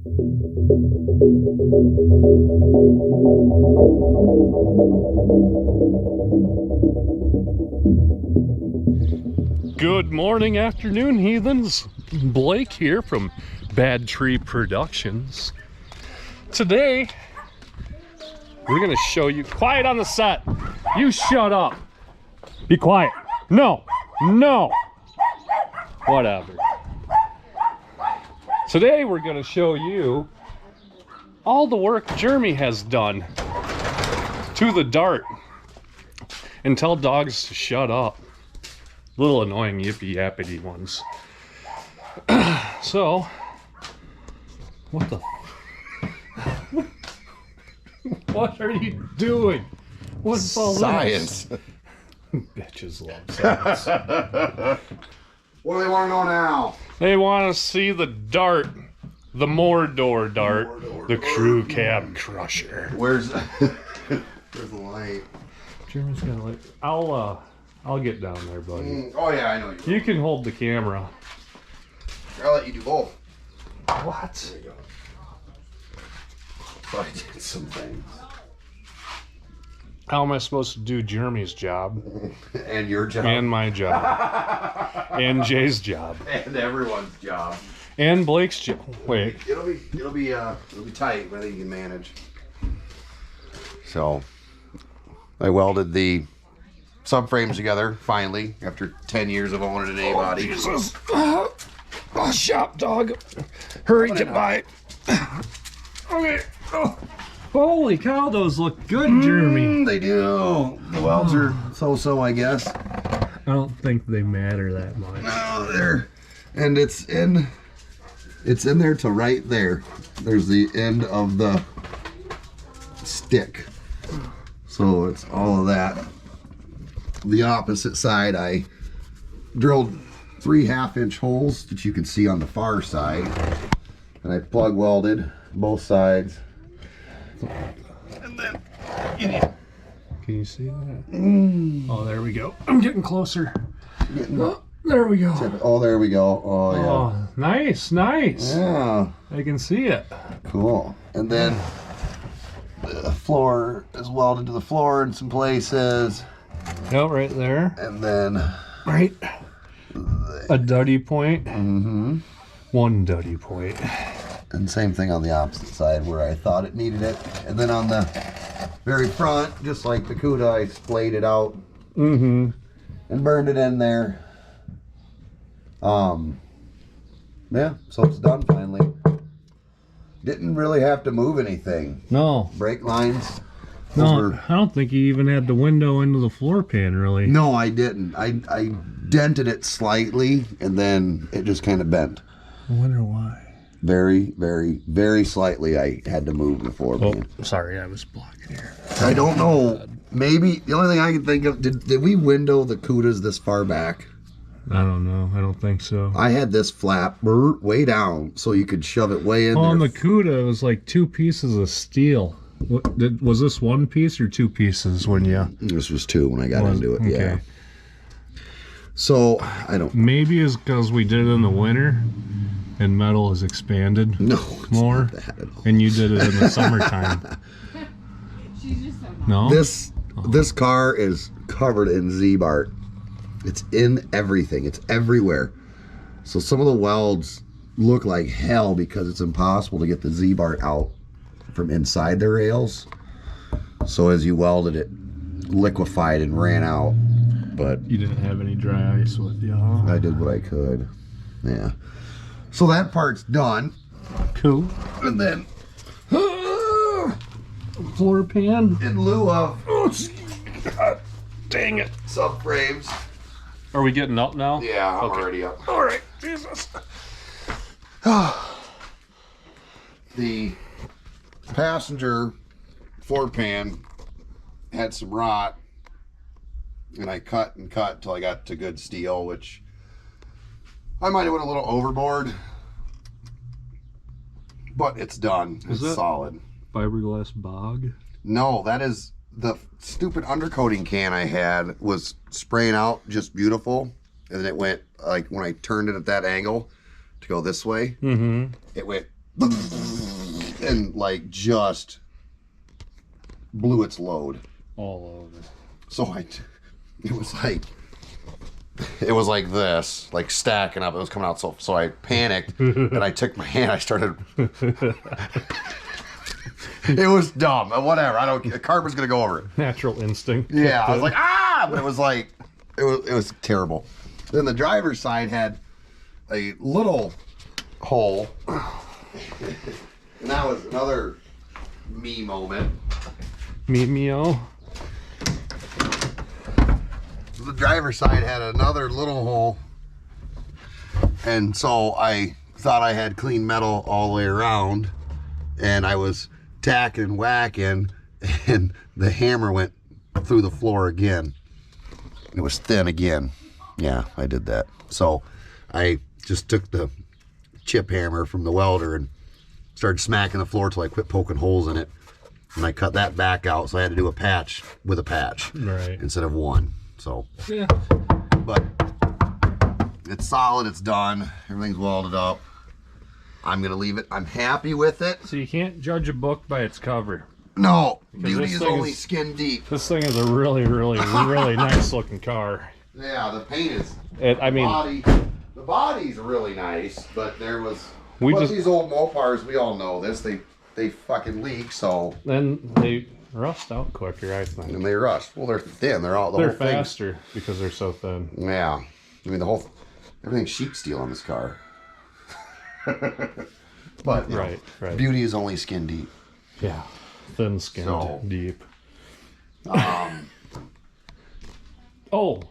Good morning, afternoon, heathens. Blake here from Bad Tree Productions. Today, we're gonna show you, quiet on the set. You shut up. Be quiet. No, no. Whatever. Today, we're gonna show you all the work Jeremy has done to the Dart and tell dogs to shut up. Little annoying yippy yappity ones. So, what the? What are you doing? What's all science? This? Bitches love science. What do they want to know now? They want to see the Dart, the Mordor Dart, the crew cab crusher. Where's the light? Jeremy's got a light. I'll get down there, buddy. Oh yeah, I know you. You can hold the camera. I'll let you do both. What? There you go. So I did some things. How am I supposed to do Jeremy's job? And your job. And my job. And Jay's job. And everyone's job. And Blake's job. Wait. It'll be tight, but I think you can manage. So I welded the subframes together finally after 10 years of owning an A-body. Jesus. Oh, shop dog. Hurry, get by. Okay. Oh. Holy cow, those look good, Jeremy. They do. The welds are so-so, I guess. I don't think they matter that much. No, there. And it's in there to right there. There's the end of the stick. So it's all of that. The opposite side, I drilled 3 half-inch holes that you can see on the far side, and I plug welded both sides. And then, can you see that? Oh, there we go. I'm getting closer. There we go. Oh, there we go. Oh, yeah. Oh, nice, nice. Yeah. I can see it. Cool. And then the floor is welded to the floor in some places. Yep, right there. And then right. A duddy point. Mm-hmm. 1 duddy point. And same thing on the opposite side where I thought it needed it. And then on the very front, just like the CUDA, I splayed it out. Mm-hmm. And burned it in there. Yeah, so it's done finally. Didn't really have to move anything. No. Brake lines. No, I don't think you even had the window into the floor pan, really. No, I didn't. I dented it slightly, and then it just kind of bent. I wonder why. Very, very, very slightly I had to move the floor pan. Oh, sorry, I was blocking here. I don't know. Maybe, the only thing I can think of, did we window the CUDAs this far back? I don't know. I don't think so. I had this flap way down, so you could shove it way in there. On the CUDA, it was like 2 pieces of steel. Was this 1 piece or 2 pieces when you... This was 2 when I got into it, okay. Yeah. So, I don't... Maybe it's because we did it in the winter and metal is expanded more. And you did it in the summertime. No? This car is covered in Z-Bart. It's in everything. It's everywhere. So some of the welds look like hell because it's impossible to get the Z-Bart out from inside the rails. So as you welded it, liquefied and ran out. But you didn't have any dry ice with you, huh? I did what I could. Yeah. So that part's done. Cool. And then floor pan. in lieu of God, dang it. subframes. Are we getting up now? Yeah, I'm Okay. already up. All right. Jesus. The passenger floor pan had some rot, and I cut and cut until I got to good steel, which I might have went a little overboard, but it's done. It's solid. Fiberglass bog? No, that is the stupid undercoating can I had was spraying out just beautiful, and then it went, like when I turned it at that angle to go this way, it went and like just blew its load all over. So it was like this, like stacking up. It was coming out, so I panicked and I took my hand. I started. It was dumb. Whatever. I don't. The carpet's gonna go over it. Natural instinct. Yeah, I was like, ah, but it was like, it was terrible. Then the driver's side had a little hole, and that was another me moment. Meow. The driver's side had another little hole, and so I thought I had clean metal all the way around, and I was tacking and whacking, and the hammer went through the floor again. It was thin again. Yeah, I did that. So I just took the chip hammer from the welder and started smacking the floor till I quit poking holes in it, and I cut that back out, so I had to do a patch with a patch instead of one. So yeah, but it's solid, it's done, everything's welded up. I'm gonna leave it. I'm happy with it. So you can't judge a book by its cover. No, beauty is only skin deep. This thing is a really, really, really nice looking car. Yeah, the paint is. The body's really nice, but there was. These old Mopars, we all know this. They fucking leak, so. Then they rust out quicker, I think. And they rust. Well, they're thin. They're whole faster because they're so thin. Yeah, I mean everything's sheet steel on this car. But right. Beauty is only skin deep. Yeah, thin skinned, deep.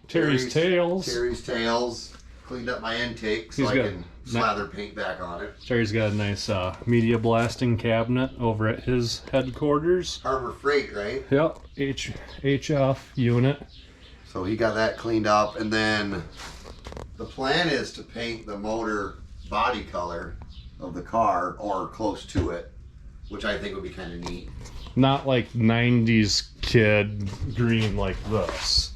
Terry's tails. Terry's tails. Cleaned up my intake so I can slather paint back on it. Terry's got a nice media blasting cabinet over at his headquarters. Harbor Freight, right? Yep, HF unit. So he got that cleaned up, and then the plan is to paint the motor body color of the car or close to it, which I think would be kind of neat. Not like 90s kid green like this.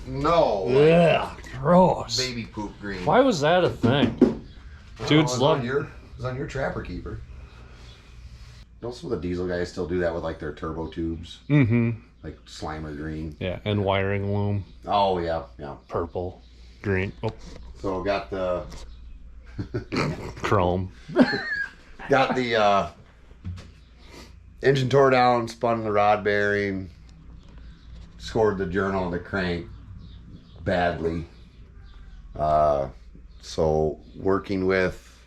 No. Yeah, gross. Baby poop green. Why was that a thing? Dudes love it. It's on your Trapper Keeper. Don't some of the diesel guys still do that with like their turbo tubes? Mm-hmm. Like Slimer green. Yeah, and wiring loom. Oh yeah. Purple, green. Oh. So got the chrome. Got the engine tore down, spun the rod bearing, scored the journal and the crank badly. So working with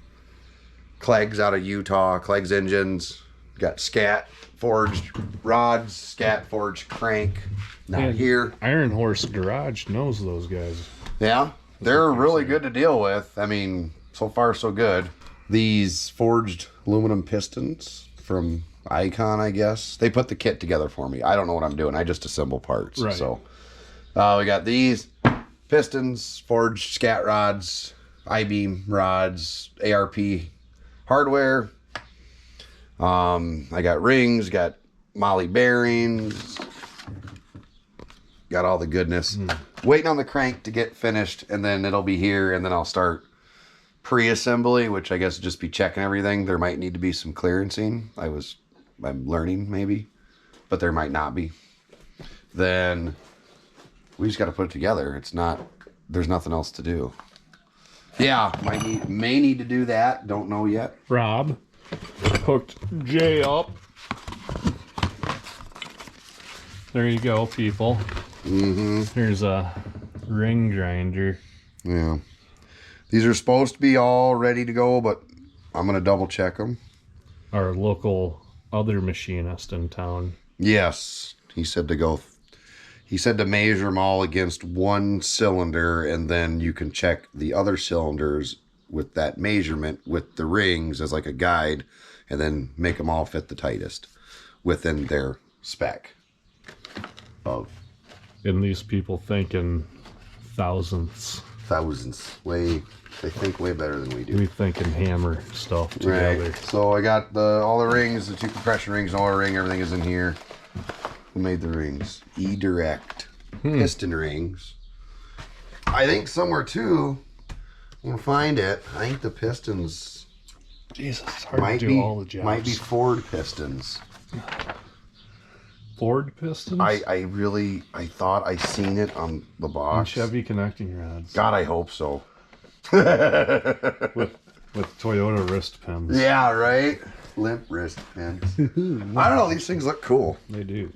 Clegg's out of Utah, Clegg's engines, got SCAT forged rods, SCAT forged crank. Not here. Iron Horse Garage knows those guys. Yeah, they're really good to deal with. I mean, so far so good. These forged aluminum pistons from Icon, I guess. They put the kit together for me. I don't know what I'm doing. I just assemble parts. Right. So we got these pistons, forged SCAT rods, I-beam rods, ARP hardware. I got rings, got Molly bearings, got all the goodness. Waiting on the crank to get finished, and then it'll be here, and then I'll start pre-assembly, which I guess would just be checking everything. There might need to be some clearancing. I'm learning maybe, but there might not be. Then we just got to put it together. There's nothing else to do. Yeah, may need to do that. Don't know yet. Rob hooked Jay up. There you go, people. Mm-hmm. Here's a ring grinder. Yeah. These are supposed to be all ready to go, but I'm going to double check them. Our local other machinist in town. Yes. He said to measure them all against one cylinder, and then you can check the other cylinders with that measurement with the rings as like a guide, and then make them all fit the tightest within their spec of. And these people thinking thousands. They think way better than we do. We think and hammer stuff together. Right. So I got all the rings, the 2 compression rings, an oil ring, everything is in here. Who made the rings? E-Direct piston rings. I think somewhere too, I'm gonna find it. I think the pistons Jesus, it's hard to do all the jobs. Might be Ford pistons. Ford pistons? I thought I seen it on the And box. Chevy connecting rods. God, I hope so. With Toyota wrist pins. Yeah, right? Limp wrist pins. I don't know, these things look cool. They do.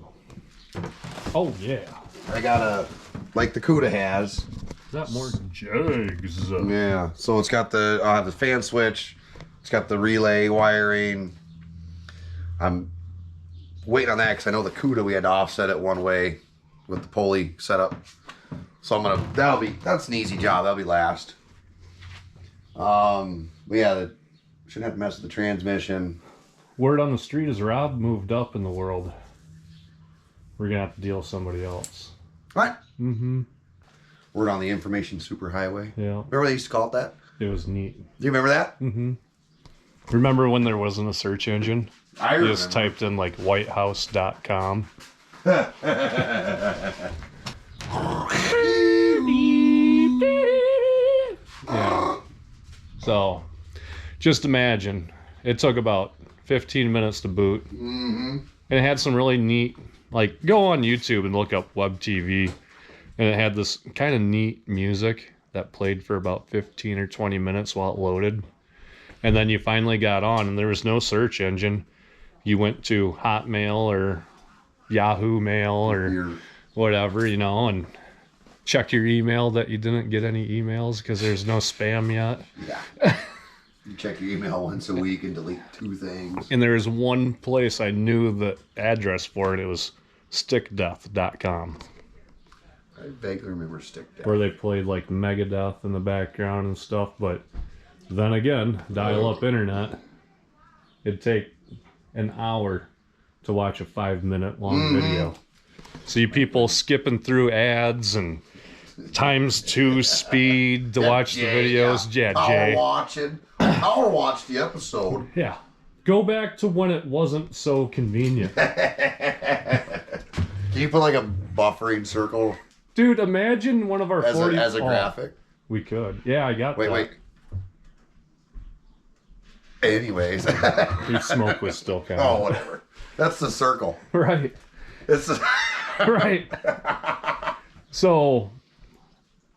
Oh, yeah. I got a, like the Cuda has. Is that more jugs? Yeah, so it's got the, I'll have the fan switch. It's got the relay wiring. I'm waiting on that because I know the Cuda we had to offset it one way with the pulley setup. So I'm gonna, that's an easy job. That'll be last. But yeah, shouldn't have to mess with the transmission. Word on the street is Rob moved up in the world. We're gonna have to deal with somebody else. What? Mm-hmm. Word on the information superhighway. Yeah. Remember they used to call it that? It was neat. Do you remember that? Mm-hmm. Remember when there wasn't a search engine? I You just typed in like whitehouse.com. Yeah. So, just imagine. It took about 15 minutes to boot. Mm-hmm. And it had some really neat, like, go on YouTube and look up Web TV. And it had this kind of neat music that played for about 15 or 20 minutes while it loaded. And then you finally got on, and there was no search engine. You went to Hotmail or Yahoo Mail or whatever, you know, and check your email that you didn't get any emails because there's no spam yet. Yeah. You check your email once a week and delete 2 things. And there was one place I knew the address for, and it was stickdeath.com. I vaguely remember Stick Death. Where they played like Megadeth in the background and stuff, but then again, dial-up internet, it'd take an hour to watch a 5-minute long video. So you people skipping through ads and ×2 speed to watch the videos. Yeah, Jay. Power watch the episode. Yeah. Go back to when it wasn't so convenient. Can you put like a buffering circle? Dude, imagine one of our as a graphic. We could. Yeah, I got that. Wait. Anyways. Your smoke was still kind of... Oh, whatever. That's the circle. Right. It's the... Right. So,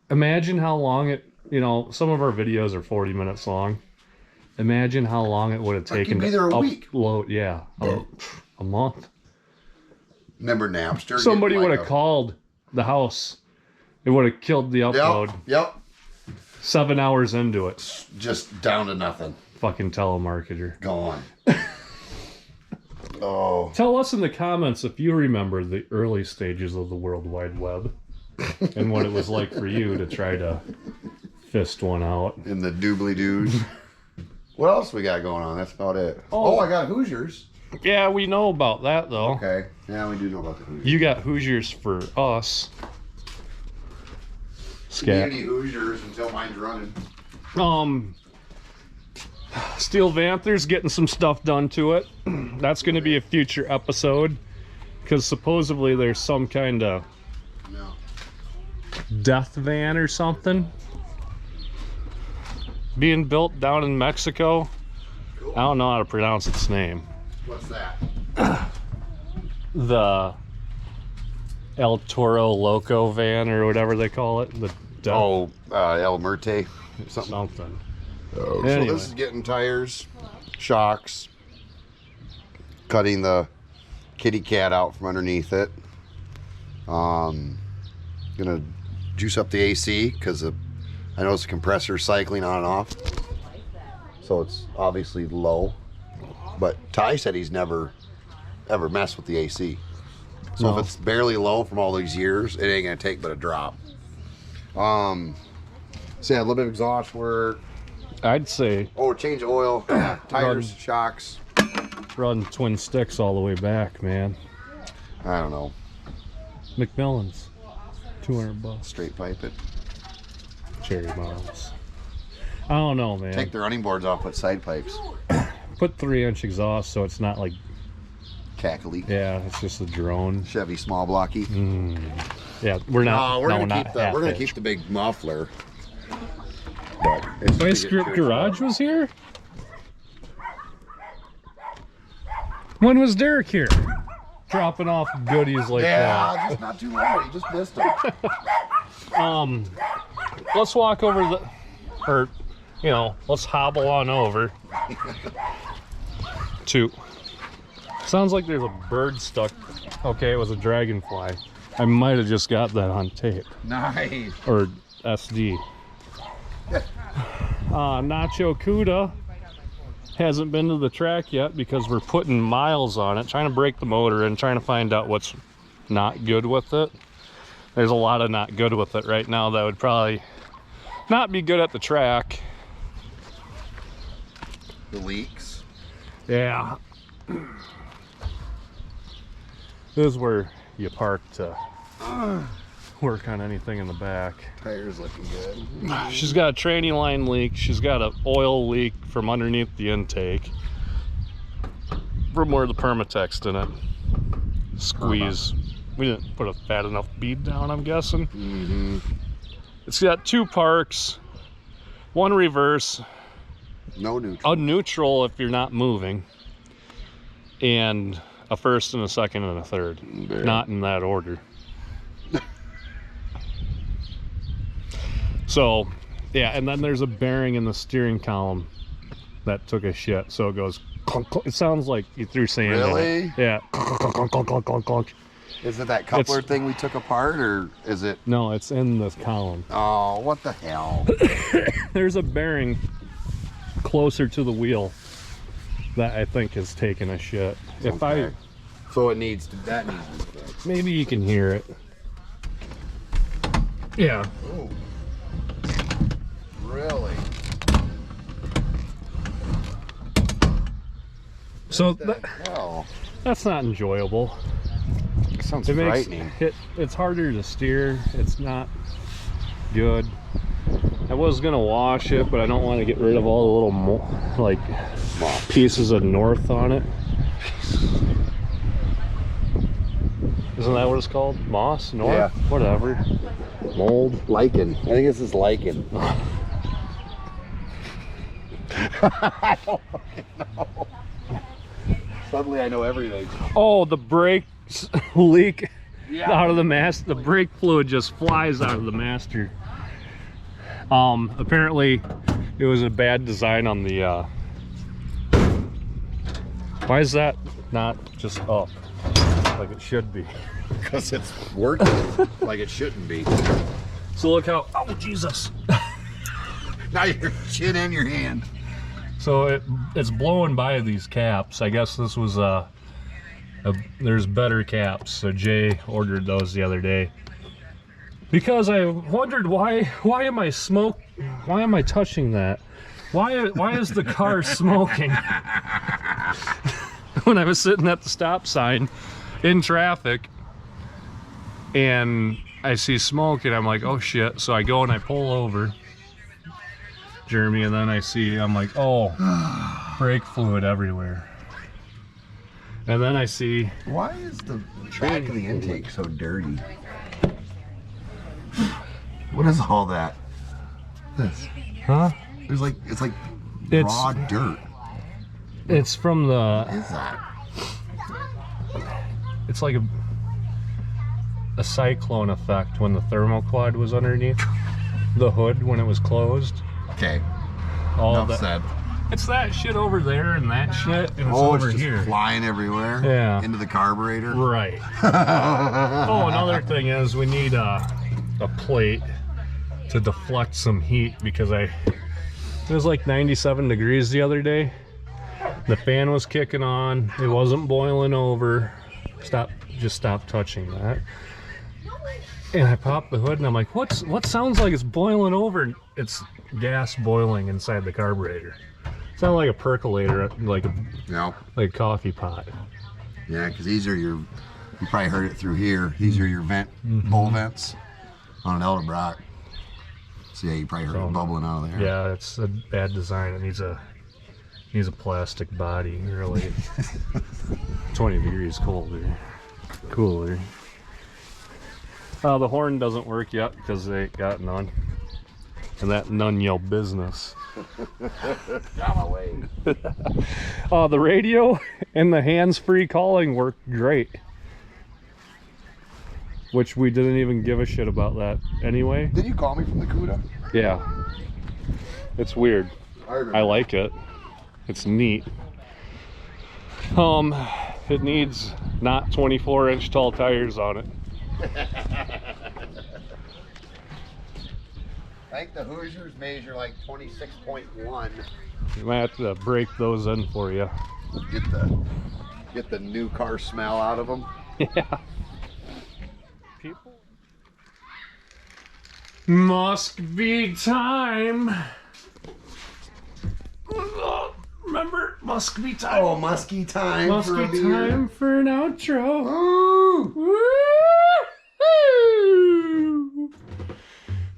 imagine how long it, you know, some of our videos are 40 minutes long. Imagine how long it would have taken to upload. Yeah. A month. Remember Napster? Somebody would have called the house. It would have killed the upload. Yep. 7 hours into it. Just down to nothing. Fucking telemarketer. Gone. Oh. Tell us in the comments if you remember the early stages of the World Wide Web and what it was like for you to try to fist one out. In the doobly-doos. What else we got going on? That's about it. Oh, I got Hoosiers. Yeah, we know about that, though. Okay. Yeah, we do know about the Hoosiers. You got Hoosiers for us. SCAT. Community Hoosiers until mine's running. Steel Panther's getting some stuff done to it. That's going to be a future episode. Because supposedly there's some kind of death van or something being built down in Mexico. Cool. I don't know how to pronounce its name. What's that? The El Toro Loco van or whatever they call it. The El Murte. Something. Oh, anyway. So this is getting tires, shocks, cutting the kitty cat out from underneath it. Gonna juice up the AC because I noticed the compressor cycling on and off. So it's obviously low. But Ty said he's never ever messed with the AC. So if it's barely low from all these years, it ain't gonna take but a drop. So yeah, a little bit of exhaust work. I'd say. Oh, change oil, tires, shocks. Run twin sticks all the way back, man. I don't know. McMillan's, $200. Straight pipe it. Cherry bombs. I don't know, man. Take the running boards off, put side pipes. Put 3-inch exhaust so it's not like cackly. Yeah, it's just a drone. Chevy small blocky. Yeah, we're not. No, we're gonna keep the big muffler. But Ice Grip Garage was here? When was Derek here? Dropping off goodies like Yeah, just not too long. You just missed him. that. Let's walk over or let's hobble on over to. Sounds like there's a bird stuck. Okay, it was a dragonfly. I might have just got that on tape. Nice. Or SD. Nacho Cuda hasn't been to the track yet because we're putting miles on it, trying to break the motor and trying to find out what's not good with it. There's a lot of not good with it right now that would probably not be good at the track. The leaks. Yeah. This is where you park to work on anything in the back. Tires looking good. She's got a tranny line leak. She's got an oil leak from underneath the intake from where the Permatex didn't squeeze. We didn't put a fat enough bead down, I'm guessing. It's got 2 parks, 1 reverse, No neutral. a neutral if you're not moving, and a first and a second and a third. There. Not in that order. So, yeah, and then there's a bearing in the steering column that took a shit. So it goes clunk, clunk. It sounds like you threw sand in Really? it. Yeah. Clunk, clunk, clunk, clunk, clunk, clunk. Is it that coupler thing we took apart, or is it? No, it's in this column. Oh, what the hell? There's a bearing closer to the wheel that I think is taking a shit. If Okay. So it needs to. That needs to be fixed. maybe you can hear it. Yeah. Oh. Really? So What the hell? that's not enjoyable. It sounds It makes frightening. it's harder to steer. It's not good. I was gonna wash it, but I don't want to get rid of all the little pieces of north on it. Isn't that what it's called? Moss? North? Yeah. Whatever. Mold. Lichen. I think this is lichen. I don't fucking know. Suddenly I know everything. Oh, the brakes leak Yeah. out of the master. The brake fluid just flies out of the master. Apparently it was a bad design on the why is that not just up like it should be? Because it's working like it shouldn't be. So look how, oh Jesus. Now your chin in your hand. So it's blowing by these caps. I guess this was there's better caps. So Jay ordered those the other day. Because I wondered why am I touching that? Why is the car smoking? When I was sitting at the stop sign in traffic and I see smoke and I'm like, oh shit. So I go and I pull over Jeremy, and then I'm like, oh, brake fluid everywhere. And then I see, Why is the back of the intake so dirty? What is all that? This. huh? It's like It's- raw dirt. It's from What is that? it's like a cyclone effect when the thermoquad was underneath the hood when it was closed. Okay. All Enough that. said. It's that shit over there and that shit, and it's Oh, over it's just here. flying everywhere. Yeah. Into the carburetor. Right. Oh, another thing is we need a plate to deflect some heat because it was like 97 degrees the other day. The fan was kicking on. It wasn't boiling over. Just stop touching that. And I popped the hood and I'm like, what sounds like it's boiling over? It's gas boiling inside the carburetor. It sounded like a percolator, like a coffee pot. Yeah, because these are you probably heard it through here. These are your bowl vents on an Edelbrock. So yeah, you probably heard it bubbling out of there. Yeah, it's a bad design. It needs a plastic body, really. 20 degrees cooler. The horn doesn't work yet because they ain't got none. and that none your business. Come away. The radio and the hands-free calling worked great. Which we didn't even give a shit about that anyway. Did you call me from the CUDA? Yeah. It's weird. I like it. It's neat. It needs not 24-inch tall tires on it. I think the Hoosiers measure like 26.1. You might have to break those in for you. Get the new car smell out of them. Yeah. People. Must be time. Remember, must be time. Oh, musky time. Must for a be beer. time for an outro. Ooh. Woo-hoo!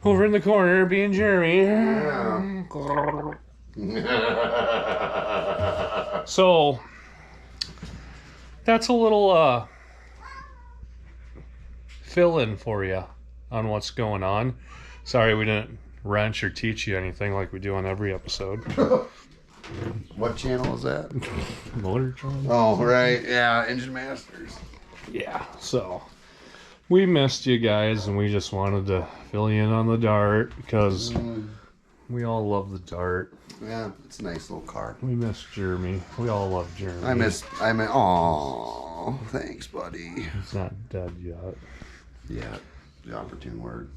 Over in the corner, being Jeremy. Yeah. So that's a little fill-in for you on what's going on. Sorry we didn't wrench or teach you anything like we do on every episode. What channel is that? Motortron. Oh, right. Yeah, Engine Masters. Yeah, so we missed you guys, and we just wanted to fill you in on the Dart because we all love the Dart. Yeah, it's a nice little car. We miss Jeremy. We all love Jeremy. Aw, thanks, buddy. He's not dead yet. Yeah, the opportune word.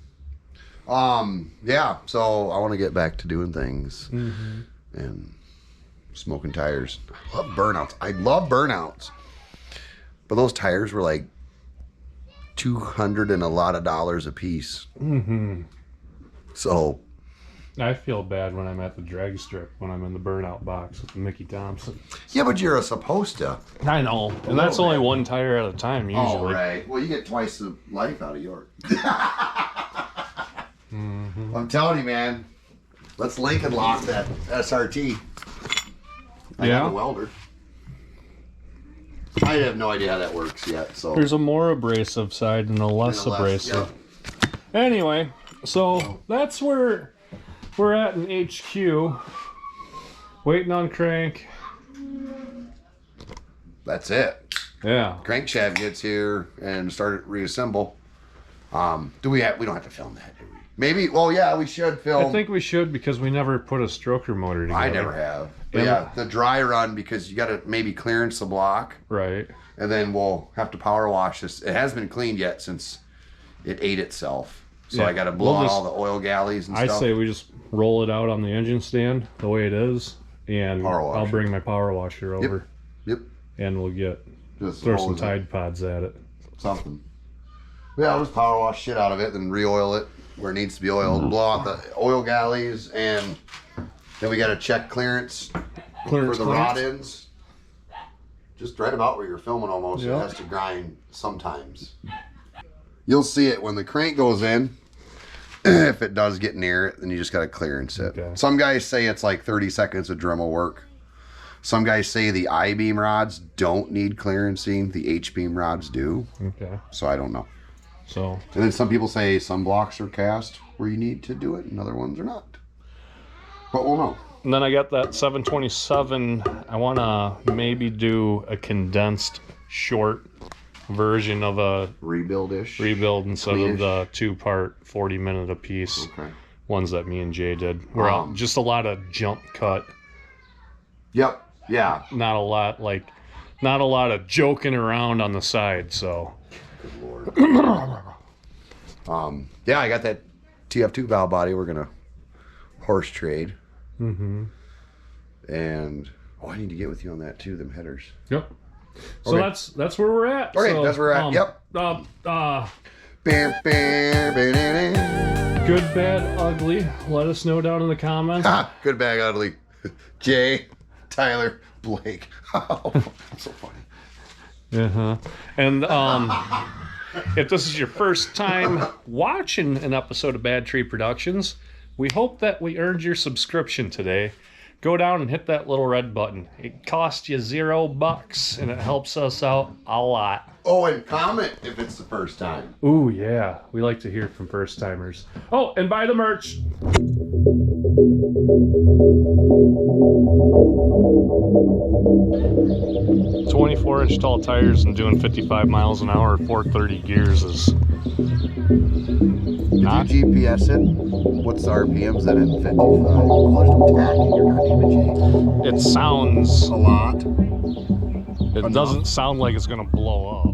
Yeah, so I want to get back to doing things and smoking tires. I love burnouts. I love burnouts. But those tires were like $200 and a lot of dollars a piece. So I feel bad when I'm at the drag strip when I'm in the burnout box with Mickey Thompson. yeah, but you're supposed to. I know, and that's only one tire at a time usually. Oh, right. Well, you get twice the life out of yours. I'm telling you, man. Let's link and lock that SRT. I got a welder. I have no idea how that works yet. So There's a more abrasive side and a less abrasive. Yep. Anyway, so that's where we're at in HQ. Waiting on crank. That's it. Yeah. Crankshaft gets here and start reassemble. We don't have to film that, do we? Maybe. Well, yeah, we should film. I think we should because we never put a stroker motor together. I never have. But yeah, the dry run because you got to maybe clearance the block. Right. And then we'll have to power wash this. It hasn't been cleaned yet since it ate itself. So Yeah, I got to blow out all the oil galleys and I stuff. say we just roll it out on the engine stand the way it is, and Power washer. I'll bring my power washer over, Yep. and we'll Just throw roll some it. Tide Pods at it. Something. Yeah, I'll just power wash shit out of it, then re-oil it where it needs to be oiled. Blow out the oil galleys, and then we got to check clearance for the rod ends. Just right about where you're filming almost. Yep. It has to grind sometimes. You'll see it when the crank goes in. If it does get near it, then you just got to clearance it. Okay. Some guys say it's like 30 seconds of Dremel work. Some guys say the I-beam rods don't need clearancing. The H-beam rods do. Okay. So I don't know. So. And then some people say some blocks are cast where you need to do it and other ones are not. But we'll know. And then I got that 727. I want to maybe do a condensed short version of a Rebuild-ish. rebuild instead Cleanish. of the 2-part 40-minute a piece Okay. ones that me and Jay did. Where just a lot of jump cut. Yep. Yeah. Not a lot of joking around on the side. So. Good Lord. Yeah, I got that TF2 valve body. We're gonna horse trade. And I need to get with you on that too. Them headers. Yep. So Okay. that's where we're at. Okay, So, that's where we're at. Yep. Good, bad, ugly. Let us know down in the comments. Good, bad, ugly. Jay, Tyler, Blake. Oh, so funny. And if this is your first time watching an episode of Bad Tree Productions, we hope that we earned your subscription today. go down and hit that little red button. It costs you $0 and it helps us out a lot. Oh, and comment if it's the first time. Ooh, yeah. We like to hear from first timers. Oh, and buy the merch. 24-inch tall tires and doing 55 miles an hour at 430 gears is not. Did you GPS it? What's the RPMs at 55? Oh, there's no tach in your goddamn G. It sounds A lot. It Enough. doesn't sound like it's gonna blow up.